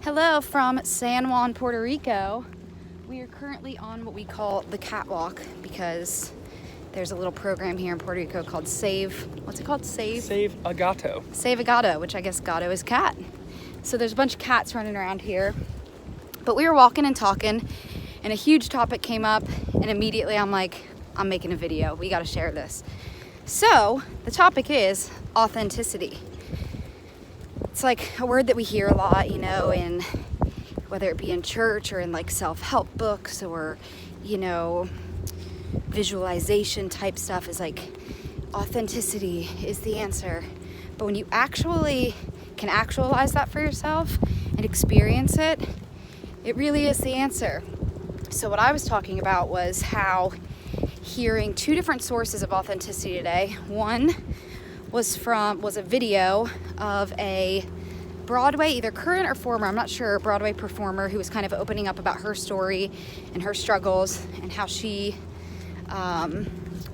Hello from San Juan, Puerto Rico. We are currently on what we call the catwalk because there's a little program here in Puerto Rico called Save A Gato. Save a Gato, which I guess gato is cat. So there's a bunch of cats running around here. But we were walking and talking and a huge topic came up and immediately I'm like, I'm making a video. We got to share this. So the topic is authenticity. It's like a word that we hear a lot, in whether it be in church or in like self-help books or, visualization type stuff is like authenticity is the answer. But when you actually can actualize that for yourself and experience it, it really is the answer. So what I was talking about was how hearing two different sources of authenticity today. One was a video of a Broadway, either current or former, I'm not sure, Broadway performer who was kind of opening up about her story and her struggles and how she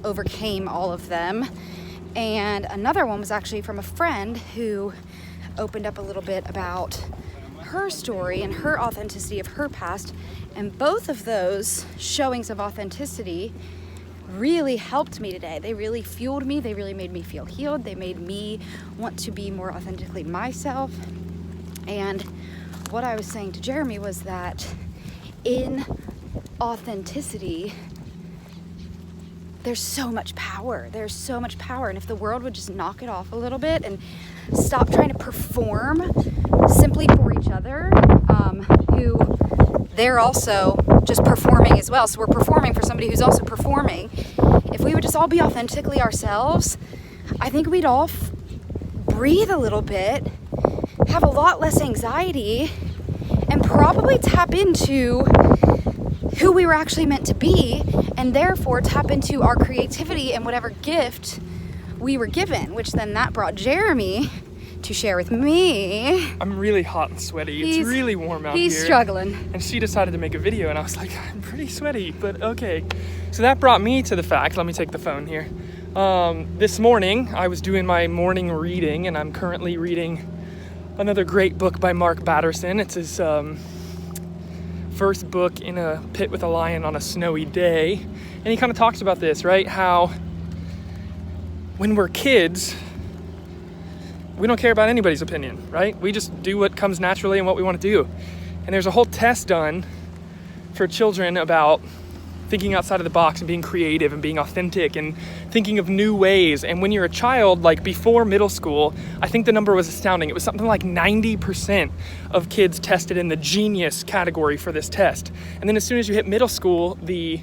overcame all of them. And another one was actually from a friend who opened up a little bit about her story and her authenticity of her past. And both of those showings of authenticity really helped me today. They really fueled me. They really made me feel healed. They made me want to be more authentically myself. And what I was saying to Jeremy was that in authenticity, there's so much power. There's so much power. And if the world would just knock it off a little bit and stop trying to perform simply for each other, who they're also just performing as well. So we're performing for somebody who's also performing. If we would just all be authentically ourselves, I think we'd all breathe a little bit, have a lot less anxiety, and probably tap into who we were actually meant to be, and therefore tap into our creativity and whatever gift we were given, which then that brought Jeremy to share with me. I'm really hot and sweaty. It's really warm out here. He's struggling. And she decided to make a video, and I was like, I'm pretty sweaty, but okay. So that brought me to the fact, let me take the phone here. This morning, I was doing my morning reading, and I'm currently reading another great book by Mark Batterson. It's his first book, In a Pit with a Lion on a Snowy Day. And he kind of talks about this, right? How when we're kids, we don't care about anybody's opinion, right? We just do what comes naturally and what we want to do. And there's a whole test done for children about thinking outside of the box and being creative and being authentic and thinking of new ways. And when you're a child, like before middle school, I think the number was astounding. It was something like 90% of kids tested in the genius category for this test. And then as soon as you hit middle school, the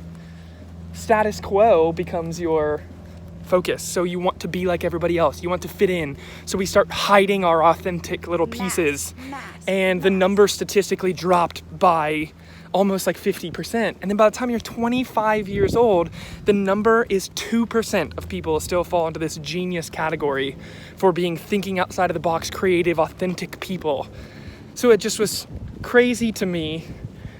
status quo becomes your focus. So you want to be like everybody else. You want to fit in. So we start hiding our authentic little pieces. And the number statistically dropped by almost like 50%. And then by the time you're 25 years old, the number is 2% of people still fall into this genius category for being thinking outside of the box, creative, authentic people. So it just was crazy to me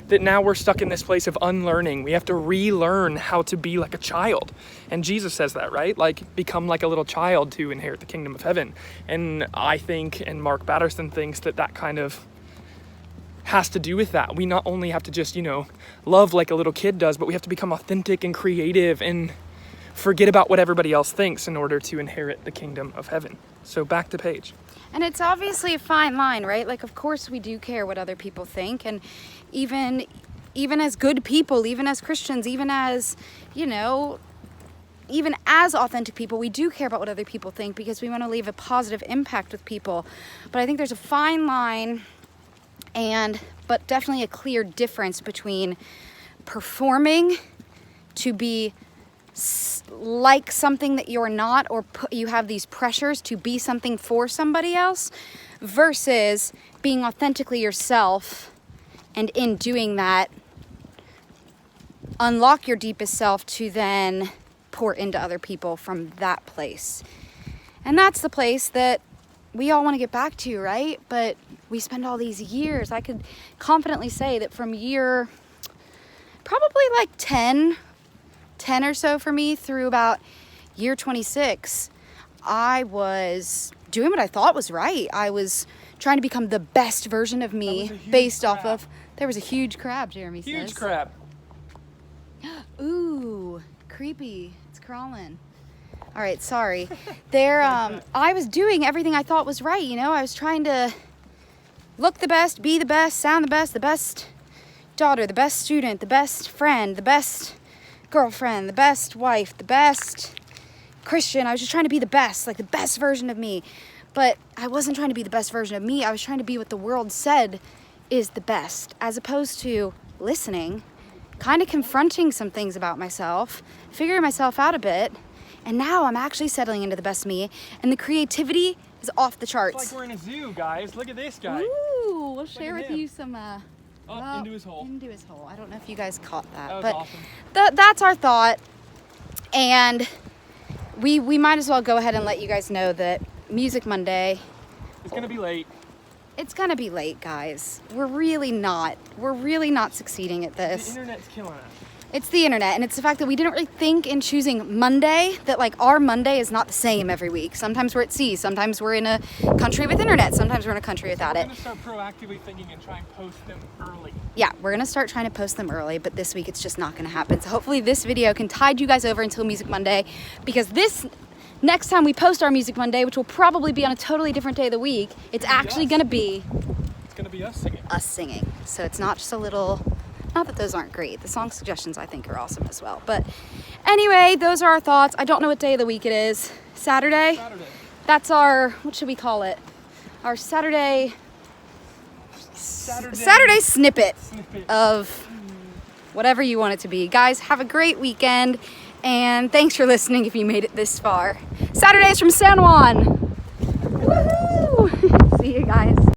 that now we're stuck in this place of unlearning. We have to relearn how to be like a child. And Jesus says that, right? Like, become like a little child to inherit the kingdom of heaven. And I think, and Mark Batterson thinks, that kind of has to do with that. We not only have to just, love like a little kid does, but we have to become authentic and creative and forget about what everybody else thinks in order to inherit the kingdom of heaven. So back to Paige. And it's obviously a fine line, right? Like, of course we do care what other people think. And even as good people, even as Christians, even as, even as authentic people, we do care about what other people think because we want to leave a positive impact with people. But I think there's a fine line but definitely a clear difference between performing to be like something that you're not, or you have these pressures to be something for somebody else, versus being authentically yourself, and in doing that, unlock your deepest self to then pour into other people from that place. And that's the place that we all want to get back to, right? But we spend all these years. I could confidently say that from year probably like 10 or so for me through about year 26, I was doing what I thought was right. I was trying to become the best version of me based off of, there was a huge crab, Jeremy says. Huge crab. Ooh, creepy. It's crawling. All right, sorry. I was doing everything I thought was right, you know? I was trying to look the best, be the best, sound the best daughter, the best student, the best friend, the best girlfriend, the best wife, the best Christian. I was just trying to be the best, like the best version of me. But I wasn't trying to be the best version of me. I was trying to be what the world said is the best, as opposed to listening, kind of confronting some things about myself, figuring myself out a bit. And now I'm actually settling into the best me, and the creativity is off the charts. It's like we're in a zoo, guys. Look at this guy. Ooh, we'll share with him. you some Into his hole. Into his hole. I don't know if you guys caught that, That was but awesome. that's our thought. And we might as well go ahead and let you guys know that Music Monday, It's gonna be late. it's gonna be late, guys. We're really not succeeding at The this. internet's killing us. It's the internet, and it's the fact that we didn't really think in choosing Monday, that like our Monday is not the same every week. Sometimes we're at sea, sometimes we're in a country with internet, sometimes we're in a country without We're it. gonna start proactively thinking and try and post them early. Yeah, we're gonna start trying to post them early, but this week it's just not gonna happen. So hopefully this video can tide you guys over until Music Monday, because this next time we post our Music Monday, which will probably be on a totally different day of the week, it's actually gonna be It's gonna be us singing. us singing. So it's not just a little, not that those aren't great. The song suggestions I think are awesome as well. But anyway, those are our thoughts. I don't know what day of the week it is. Saturday? Saturday. That's our, what should we call it? Our Saturday snippet of whatever you want it to be. Guys, have a great weekend, and thanks for listening if you made it this far. Saturdays from San Juan. Woohoo! See you guys.